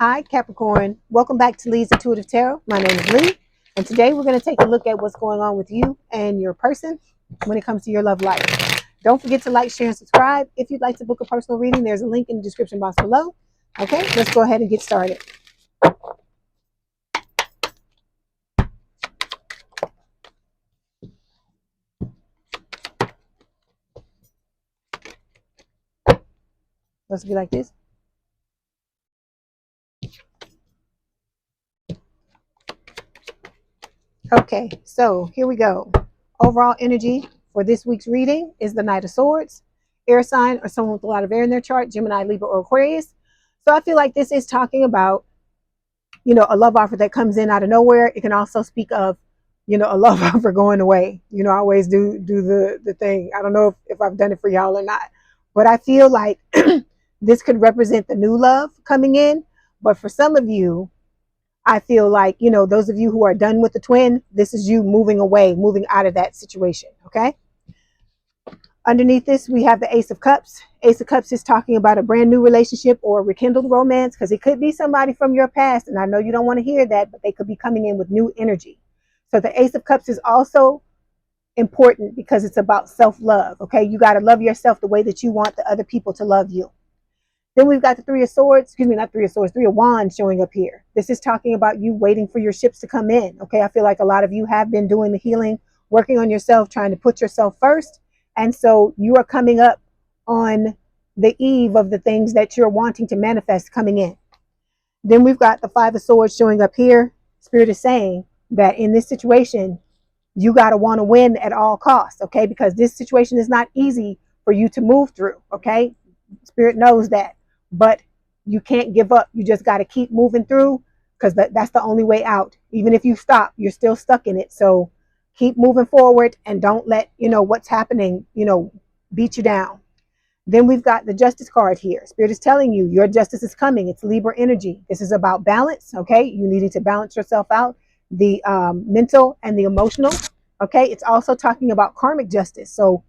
Hi, Capricorn. Welcome back to Leigh's Intuitive Tarot. My name is Leigh, and today we're going to take a look at what's going on with you and your person when it comes to your love life. Don't forget to like, share, and subscribe. If you'd like to book a personal reading, there's a link in the description box below. Okay, let's go ahead and get started. Let's be like this. Okay, so here we go. Overall energy for this week's reading is the Knight of Swords, air sign or someone with a lot of air in their chart, Gemini, Libra, or Aquarius. So I feel like this is talking about, a love offer that comes in out of nowhere. It can also speak of, a love offer going away. I always do the thing. I don't know if I've done it for y'all or not, but I feel like this could represent the new love coming in. But for some of you, I feel like, those of you who are done with the twin, this is you moving away, moving out of that situation. Okay. Underneath this, we have the Ace of Cups. Ace of Cups is talking about a brand new relationship or rekindled romance, because it could be somebody from your past. And I know you don't want to hear that, but they could be coming in with new energy. So the Ace of Cups is also important because it's about self-love. Okay. You got to love yourself the way that you want the other people to love you. Then we've got the Three of Wands showing up here. This is talking about you waiting for your ships to come in. Okay. I feel like a lot of you have been doing the healing, working on yourself, trying to put yourself first. And so you are coming up on the eve of the things that you're wanting to manifest coming in. Then we've got the Five of Swords showing up here. Spirit is saying that in this situation, you got to want to win at all costs. Okay. Because this situation is not easy for you to move through. Okay. Spirit knows that. But you can't give up. You just got to keep moving through, because that's the only way out. Even if you stop, you're still stuck in it. So keep moving forward and don't let, what's happening, beat you down. Then we've got the Justice card here. Spirit is telling you your justice is coming. It's Libra energy. This is about balance. Okay. You needing to balance yourself out, the mental and the emotional. Okay. It's also talking about karmic justice. So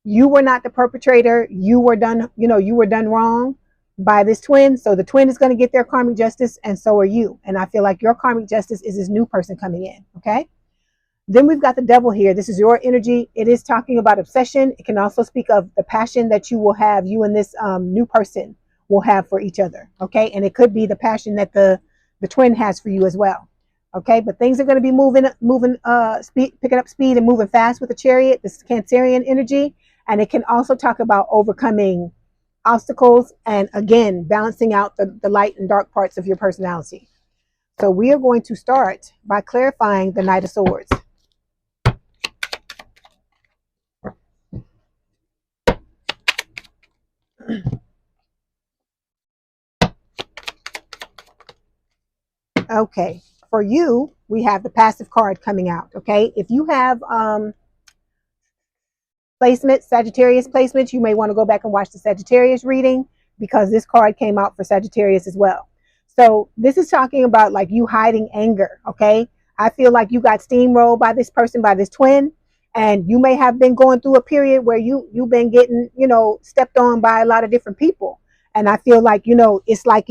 you were not the perpetrator. You were done, you were done wrong by this twin. So the twin is going to get their karmic justice, and so are you. And I feel like your karmic justice is this new person coming in. Okay. Then we've got the Devil here. This is your energy. It is talking about obsession. It can also speak of the passion that you will have, you and this new person will have for each other. Okay. And it could be the passion that the twin has for you as well. Okay. But things are going to be picking up speed and moving fast with the Chariot. This is Cancerian energy. And it can also talk about overcoming obstacles and, again, balancing out the light and dark parts of your personality. So we are going to start by clarifying the Knight of Swords. Okay, for you, we have the passive card coming out. Okay, if you have Sagittarius placements, you may want to go back and watch the Sagittarius reading, because this card came out for Sagittarius as well. So this is talking about like you hiding anger. Okay. I feel like you got steamrolled by this person, by this twin, and you may have been going through a period where you've been getting, stepped on by a lot of different people. And I feel like, it's like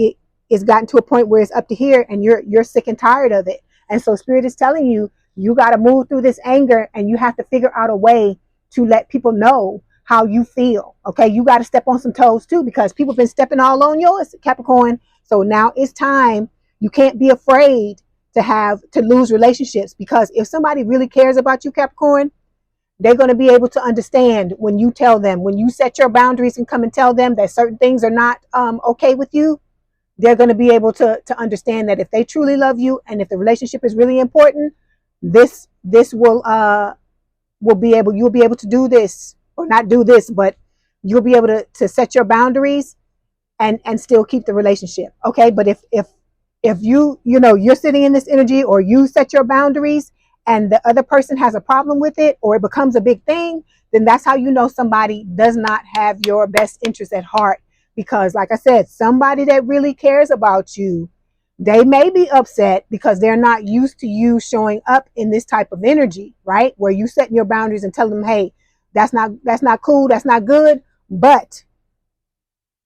it's gotten to a point where it's up to here and you're sick and tired of it. And so Spirit is telling you, you got to move through this anger, and you have to figure out a way to let people know how you feel. Okay. You got to step on some toes too, because people have been stepping all on yours, Capricorn. So now it's time. You can't be afraid to lose relationships, because if somebody really cares about you, Capricorn, they're going to be able to understand when you tell them, when you set your boundaries and come and tell them that certain things are not okay with you. They're going to be able to understand that if they truly love you and if the relationship is really important, this will you'll be able to do this, or not do this, but you'll be able to set your boundaries and still keep the relationship. Okay. But if you're sitting in this energy, or you set your boundaries and the other person has a problem with it, or it becomes a big thing, then that's how you know somebody does not have your best interest at heart. Because like I said, somebody that really cares about you, they may be upset because they're not used to you showing up in this type of energy, right? Where you setting your boundaries and tell them, hey, that's not cool. That's not good. But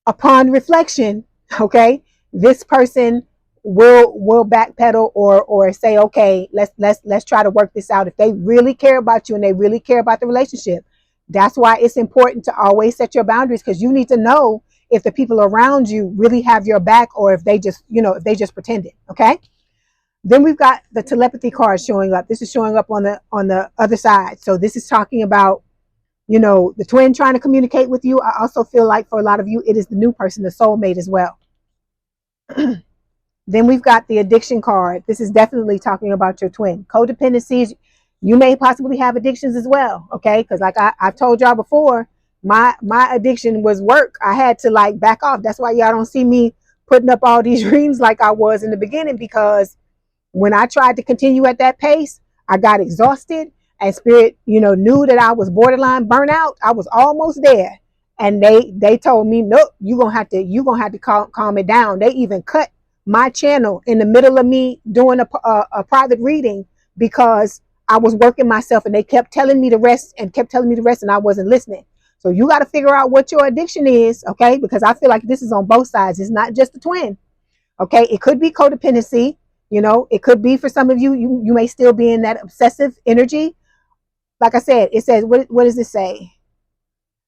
upon reflection, okay, this person will backpedal or say, okay, let's try to work this out. If they really care about you and they really care about the relationship, that's why it's important to always set your boundaries, because you need to know if the people around you really have your back, or if they just, if they just pretended. Okay. Then we've got the telepathy card showing up. This is showing up on the other side. So this is talking about, the twin trying to communicate with you. I also feel like for a lot of you, it is the new person, the soulmate as well. Then we've got the addiction card. This is definitely talking about your twin. Codependencies, you may possibly have addictions as well, okay? Because like I've told y'all before, my addiction was work. I had to like back off. That's why y'all don't see me putting up all these dreams like I was in the beginning, because when I tried to continue at that pace, I got exhausted, and spirit, knew that I was borderline burnout. I was almost there. And they told me, nope, you're gonna have to calm it down. They even cut my channel in the middle of me doing a private reading, because I was working myself, and they kept telling me to rest and I wasn't listening. So you got to figure out what your addiction is, okay? Because I feel like this is on both sides. It's not just the twin, okay? It could be codependency. It could be, for some of you, you may still be in that obsessive energy. Like I said, it says, what does this say?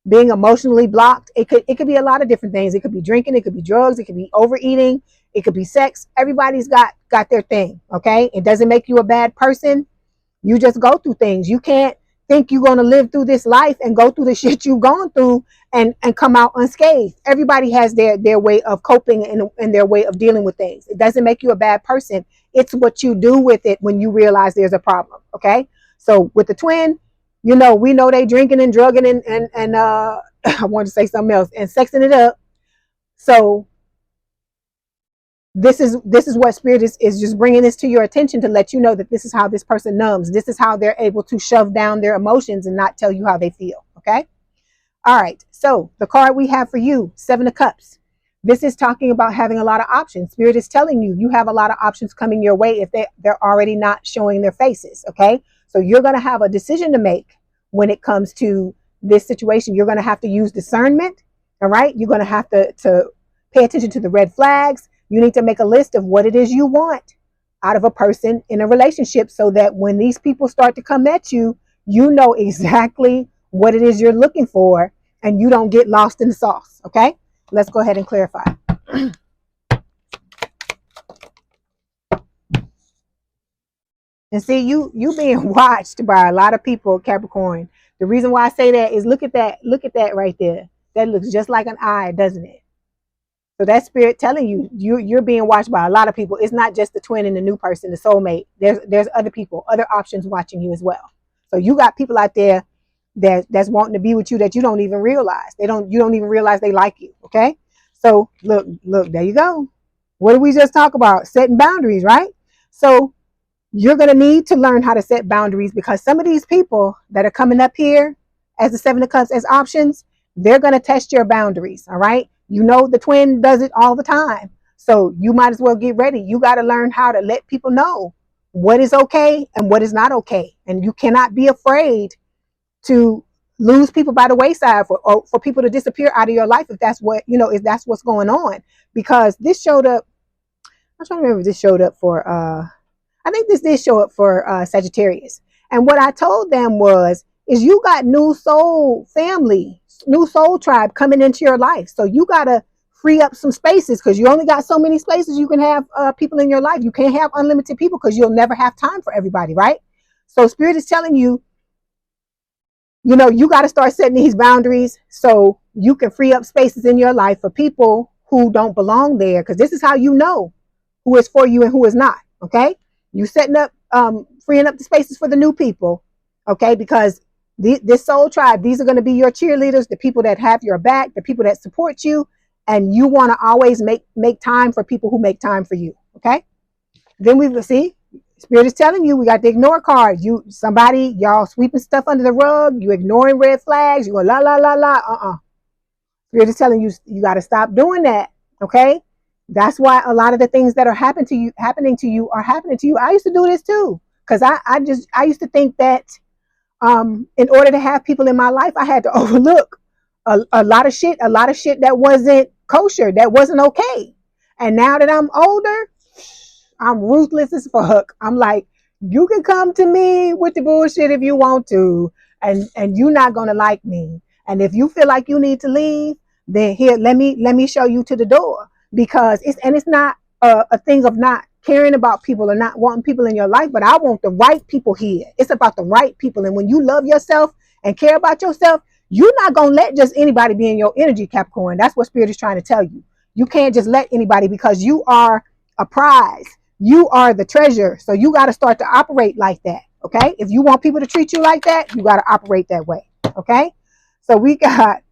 Being emotionally blocked. It could be a lot of different things. It could be drinking, it could be drugs, it could be overeating, it could be sex. Everybody's got their thing, okay? It doesn't make you a bad person. You just go through things. You can't think you're going to live through this life and go through the shit you've gone through and come out unscathed. Everybody has their way of coping and their way of dealing with things. It doesn't make you a bad person. It's what you do with it when you realize there's a problem, okay? So with the twin, we know they drinking and drugging and I wanted to say something else, and sexing it up. So this is what spirit is just bringing this to your attention, to let you know that this is how this person numbs. This is how they're able to shove down their emotions and not tell you how they feel. Okay. All right. So the card we have for you, 7 of Cups. This is talking about having a lot of options. Spirit is telling you have a lot of options coming your way if they're already not showing their faces. Okay. So you're going to have a decision to make when it comes to this situation. You're going to have to use discernment. All right. You're going to have to pay attention to the red flags. You need to make a list of what it is you want out of a person in a relationship, so that when these people start to come at you, you know exactly what it is you're looking for, and you don't get lost in the sauce. Okay. Let's go ahead and clarify. And see, you being watched by a lot of people, Capricorn. The reason why I say that is look at that right there. That looks just like an eye, doesn't it? So that spirit telling you're being watched by a lot of people. It's not just the twin and the new person, the soulmate. There's other people, other options watching you as well. So you got people out there that's wanting to be with you that you don't even realize. You don't even realize they like you. Okay. So look, there you go. What did we just talk about? Setting boundaries, right? So you're going to need to learn how to set boundaries, because some of these people that are coming up here as the 7 of Cups as options, they're going to test your boundaries. All right. The twin does it all the time. So you might as well get ready. You got to learn how to let people know what is okay and what is not okay. And you cannot be afraid to lose people by the wayside, for people to disappear out of your life if that's what's going on. Because this showed up. I'm trying to remember if this showed up for I think this did show up for Sagittarius. And what I told them is you got new soul family, new soul tribe coming into your life. So you got to free up some spaces, because you only got so many spaces you can have people in your life. You can't have unlimited people, because you'll never have time for everybody, right? So spirit is telling you, you got to start setting these boundaries so you can free up spaces in your life for people who don't belong there. Because this is how you know who is for you and who is not. Okay. You setting up, freeing up the spaces for the new people, okay? Because this soul tribe, these are going to be your cheerleaders, the people that have your back, the people that support you, and you want to always make time for people who make time for you, okay? Then we will see, spirit is telling you, we got the ignore card. Y'all sweeping stuff under the rug, you ignoring red flags, you go la la la la, Spirit is telling you got to stop doing that, okay? That's why a lot of the things that are happening to you are happening to you. I used to do this too, because I used to think that in order to have people in my life, I had to overlook a lot of shit that wasn't kosher, that wasn't okay. And now that I'm older, I'm ruthless as fuck. I'm like, you can come to me with the bullshit if you want to, and you're not gonna like me. And if you feel like you need to leave, then here, let me show you to the door. Because it's not a thing of not caring about people or not wanting people in your life, but I want the right people here. It's about the right people. And when you love yourself and care about yourself, you're not gonna let just anybody be in your energy, Capricorn. That's what Spirit is trying to tell you. You can't just let anybody, because you are a prize. You are the treasure. So you got to start to operate like that. Okay. If you want people to treat you like that, you got to operate that way. Okay. So we got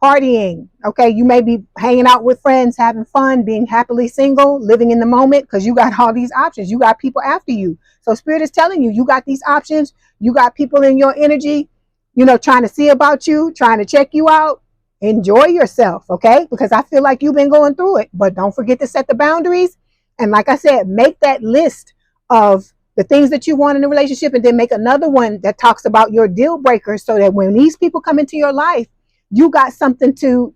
partying. Okay. You may be hanging out with friends, having fun, being happily single, living in the moment, because you got all these options. You got people after you. So Spirit is telling you, you got these options. You got people in your energy, trying to see about you, trying to check you out. Enjoy yourself. Okay. Because I feel like you've been going through it, but don't forget to set the boundaries. And like I said, make that list of the things that you want in a relationship, and then make another one that talks about your deal breakers, so that when these people come into your life, you got something to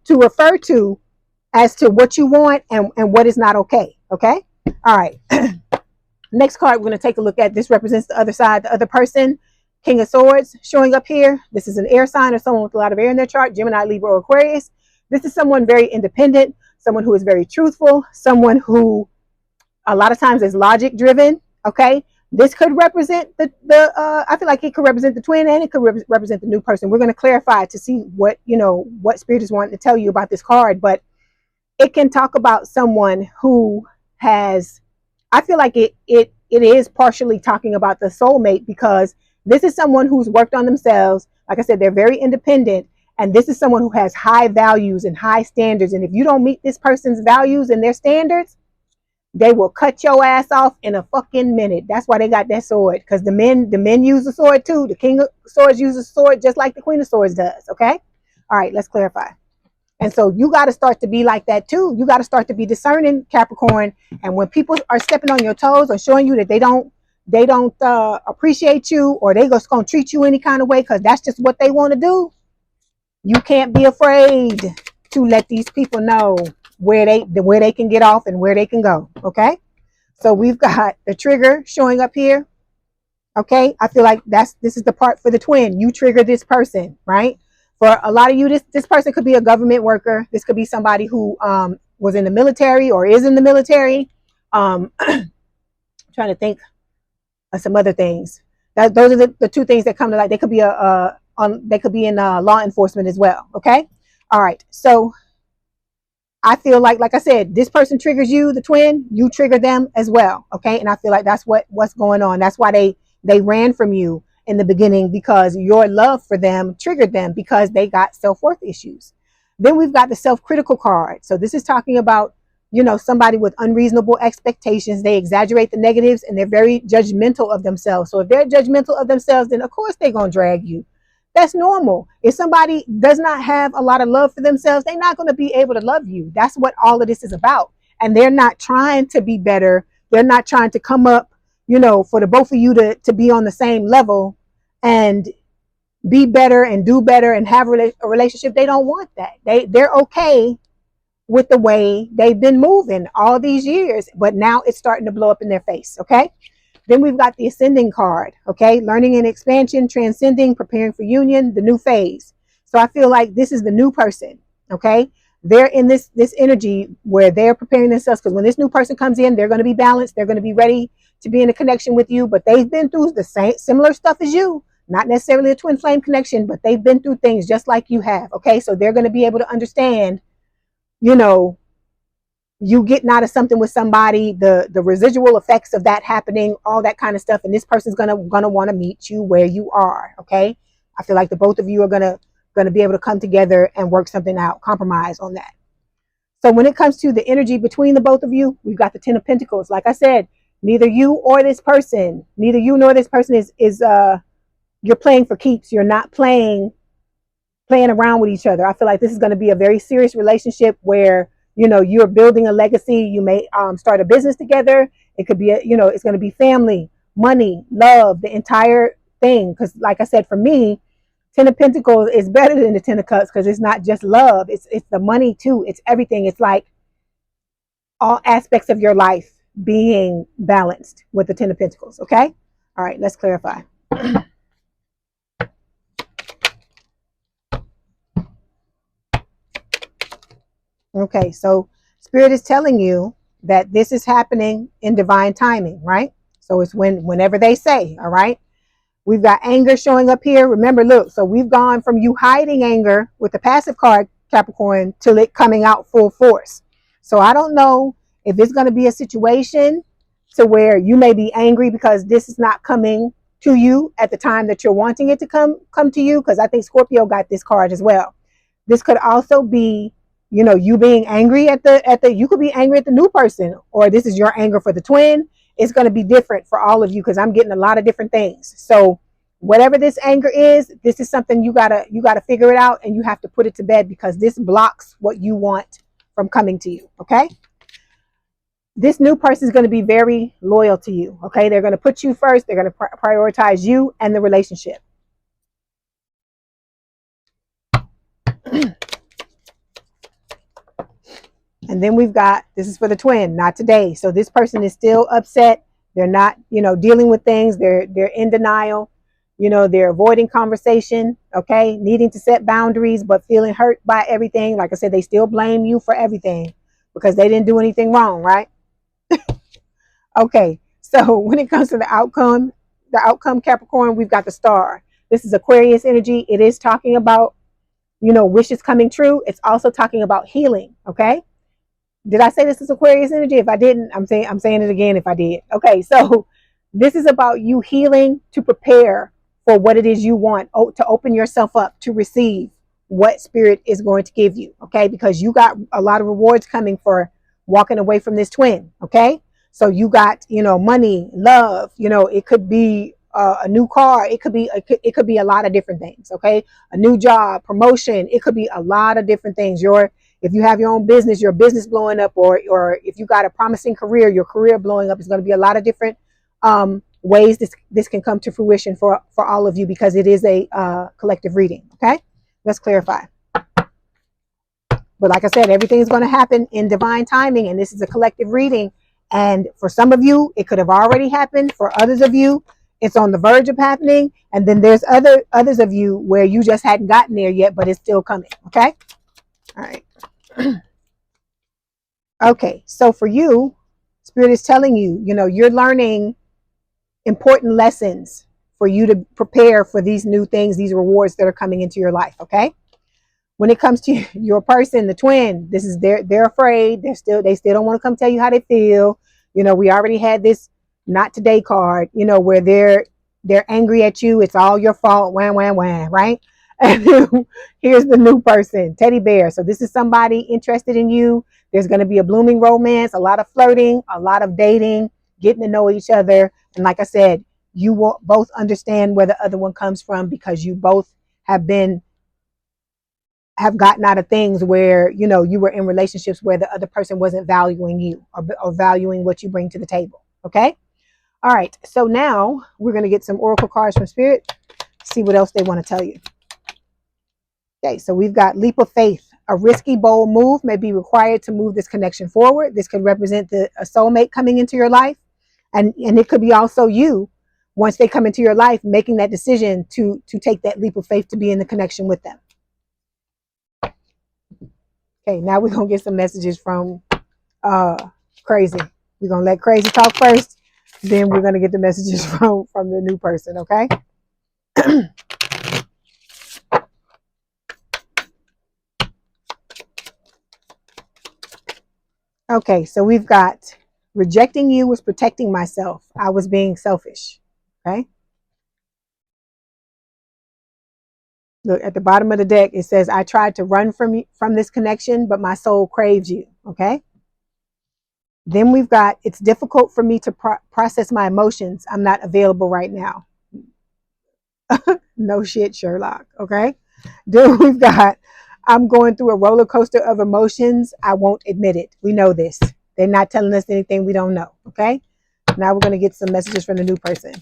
refer to as to what you want and what is not okay. Okay. All right. Next card we're going to take a look at. This represents the other side, the other person. King of Swords showing up here. This is an air sign or someone with a lot of air in their chart. Gemini, Libra, or Aquarius. This is someone very independent, someone who is very truthful, someone who a lot of times is logic driven. Okay. This could represent I feel like it could represent the twin, and it could represent the new person. We're going to clarify to see what Spirit is wanting to tell you about this card, but it can talk about someone who has, I feel like it is partially talking about the soulmate, because this is someone who's worked on themselves. Like I said, they're very independent. And this is someone who has high values and high standards. And if you don't meet this person's values and their standards, they will cut your ass off in a fucking minute. That's why they got that sword. Because the men use the sword too. The King of Swords uses sword just like the Queen of Swords does. Okay. All right, let's clarify. And so you got to start to be like that too. You got to start to be discerning, Capricorn. And when people are stepping on your toes or showing you that they don't appreciate you, or they just gonna treat you any kind of way because that's just what they want to do, you can't be afraid to let these people know where they can get off and where they can go. Okay. So we've got the trigger showing up here. Okay. I feel like this is the part for the twin. You trigger this person, right? For a lot of you, this person could be a government worker. This could be somebody who was in the military or is in the military. Trying to think of some other things. Those are the two things that come to light. They could be they could be in law enforcement as well. Okay. All right. So I feel like I said, this person triggers you, the twin, you trigger them as well. Okay. And I feel like that's what's going on. That's why they ran from you in the beginning, because your love for them triggered them, because they got self-worth issues. Then we've got the self-critical card. So this is talking about, somebody with unreasonable expectations. They exaggerate the negatives and they're very judgmental of themselves. So if they're judgmental of themselves, then of course they're going to drag you. That's normal. If somebody does not have a lot of love for themselves, they're not going to be able to love you. That's what all of this is about. And they're not trying to be better. They're not trying to come up, for the both of you to be on the same level and be better and do better and have a relationship. They don't want that. They're okay with the way they've been moving all these years, but now it's starting to blow up in their face. Okay. Then we've got the ascending card. Okay. Learning and expansion, transcending, preparing for union, the new phase. So I feel like this is the new person. Okay. They're in this energy where they're preparing themselves, because when this new person comes in, they're going to be balanced. They're going to be ready to be in a connection with you, but they've been through the similar stuff as you. Not necessarily a twin flame connection, but they've been through things just like you have. Okay. So they're going to be able to understand, you getting out of something with somebody, the residual effects of that happening, all that kind of stuff. And this person's gonna want to meet you where you are. Okay. I feel like the both of you are gonna be able to come together and work something out, compromise on that. So when it comes to the energy between the both of you, we've got the 10 of Pentacles. Like I said, neither you nor this person is you're playing for keeps. You're not playing around with each other. I feel like this is going to be a very serious relationship where, you're building a legacy. You may start a business together. It could be, it's going to be family, money, love, the entire thing. Because like I said, for me, 10 of Pentacles is better than the 10 of Cups, because it's not just love. It's the money too. It's everything. It's like all aspects of your life being balanced with the Ten of Pentacles. Okay. All right. Let's clarify. Okay. So Spirit is telling you that this is happening in divine timing, right? So it's whenever they say, all right. We've got anger showing up here. Remember, look, so we've gone from you hiding anger with the passive card, Capricorn, till it coming out full force. So I don't know if it's going to be a situation to where you may be angry because this is not coming to you at the time that you're wanting it to come to you, because I think Scorpio got this card as well. This could also be, you know, you being angry at the you could be angry at the new person, or this is your anger for the twin. It's going to be different for all of you because I'm getting a lot of different things. So whatever this anger is, this is something you gotta figure it out, and you have to put it to bed because this blocks what you want from coming to you. Okay. This new person is going to be very loyal to you. Okay. They're going to put you first. They're going to prioritize you and the relationship. And then we've got, this is for the twin, not today. So this person is still upset. They're not, you know, dealing with things. They're in denial. You know, they're avoiding conversation. Okay. Needing to set boundaries, but feeling hurt by everything. Like I said, they still blame you for everything because they didn't do anything wrong, right? Okay. So when it comes to the outcome Capricorn, we've got the star. This is Aquarius energy. It is talking about, you know, wishes coming true. It's also talking about healing. Okay. Did I say this is Aquarius energy? If I didn't, I'm saying it again if I did. Okay, so this is about you healing to prepare for what it is you want, to open yourself up to receive what Spirit is going to give you. Okay, because you got a lot of rewards coming for walking away from this twin. Okay, so you got, you know, money, love. You know, it could be a new car. It could be a lot of different things. Okay, a new job, promotion. It could be a lot of different things. If you have your own business, your business blowing up, or if you got a promising career, your career blowing up. It's going to be a lot of different ways this can come to fruition for all of you, because it is a collective reading. Okay, let's clarify. But like I said, everything is going to happen in divine timing, and this is a collective reading. And for some of you, it could have already happened. For others of you, it's on the verge of happening. And then there's others of you where you just hadn't gotten there yet, but it's still coming. Okay, all right. Okay, so for you, Spirit is telling you, you know, you're learning important lessons for you to prepare for these new things, these rewards that are coming into your life. Okay, when it comes to your person, the twin, this is they're afraid. They still don't want to come tell you how they feel. You know, we already had this not today card, you know, where they're angry at you. It's all your fault. Wham, wham, wham, right? And here's the new person, teddy bear. So this is somebody interested in you. There's going to be a blooming romance, a lot of flirting, a lot of dating, getting to know each other. And like I said, you will both understand where the other one comes from, because you both have gotten out of things where, you know, you were in relationships where the other person wasn't valuing you or valuing what you bring to the table. Okay. All right. So now we're going to get some oracle cards from Spirit, see what else they want to tell you. Okay, so we've got leap of faith. A risky, bold move may be required to move this connection forward. This could represent a soulmate coming into your life. And it could be also you, once they come into your life, making that decision to take that leap of faith to be in the connection with them. Okay, now we're going to get some messages from Crazy. We're going to let Crazy talk first. Then we're going to get the messages from the new person, okay? Okay, so we've got rejecting you was protecting myself. I was being selfish. Okay. Look at the bottom of the deck. It says, I tried to run from this connection, but my soul craves you. Okay. Then we've got, it's difficult for me to process my emotions. I'm not available right now. No shit, Sherlock. Okay. Then we've got, I'm going through a roller coaster of emotions. I won't admit it. We know this. They're not telling us anything we don't know. Okay. Now we're going to get some messages from the new person.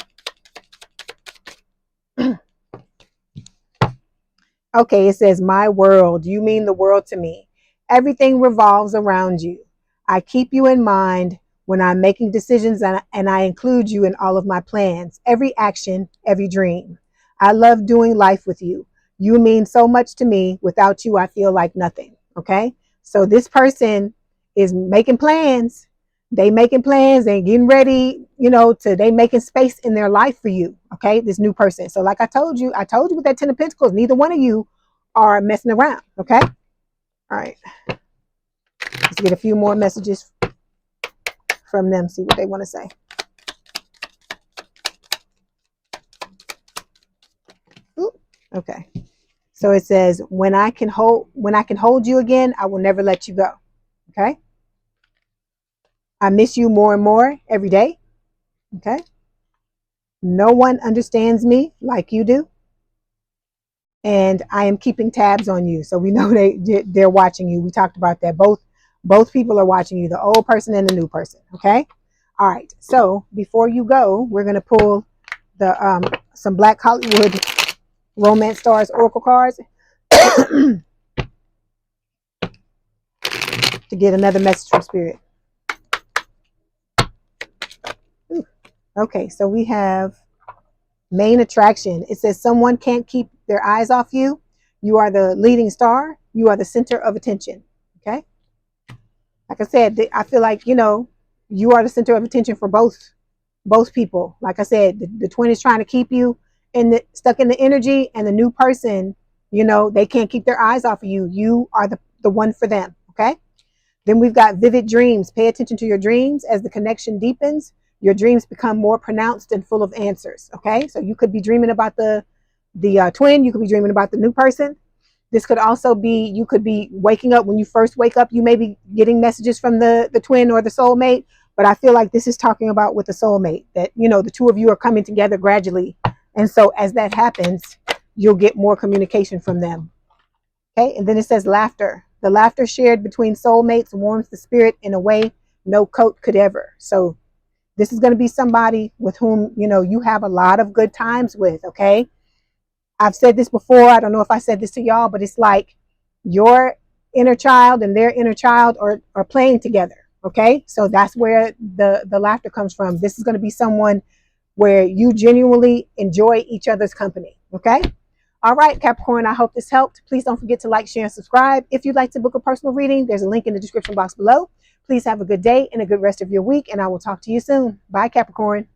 Okay. It says, my world. You mean the world to me. Everything revolves around you. I keep you in mind when I'm making decisions, and I include you in all of my plans, every action, every dream. I love doing life with you. You mean so much to me. Without you, I feel like nothing. Okay. So this person is making plans. They making plans and getting ready, they making space in their life for you. Okay. This new person. So like I told you with that 10 of Pentacles, neither one of you are messing around. Okay. All right. Let's get a few more messages from them. See what they want to say. Ooh, okay. So it says, when I can hold you again, I will never let you go. Okay. I miss you more and more every day. Okay. No one understands me like you do. And I am keeping tabs on you. So we know they're watching you. We talked about that. Both people are watching you, the old person and the new person. Okay. All right. So before you go, we're going to pull the some Black Hollywood Romance Stars Oracle cards to get another message from Spirit. Ooh. Okay. So we have main attraction. It says someone can't keep their eyes off you. You are the leading star. You are the center of attention. Okay. Like I said, I feel like, you are the center of attention for both people. Like I said, the twin is trying to keep you stuck in the energy, and the new person, they can't keep their eyes off of you. You are the one for them. Okay. Then we've got vivid dreams. Pay attention to your dreams. As the connection deepens, your dreams become more pronounced and full of answers. Okay. So you could be dreaming about the twin. You could be dreaming about the new person. This could also be, you could be waking up. When you first wake up, you may be getting messages from the twin or the soulmate. But I feel like this is talking about with the soulmate, that, the two of you are coming together gradually. And so as that happens, you'll get more communication from them. Okay. And then it says laughter. The laughter shared between soulmates warms the spirit in a way no coat could ever. So this is going to be somebody with whom, you have a lot of good times with. Okay. I've said this before. I don't know if I said this to y'all, but it's like your inner child and their inner child are playing together. Okay. So that's where the laughter comes from. This is going to be someone where you genuinely enjoy each other's company. Okay. All right, Capricorn, I hope this helped. Please don't forget to like, share, and subscribe. If you'd like to book a personal reading, there's a link in the description box below. Please have a good day and a good rest of your week, and I will talk to you soon. Bye, Capricorn.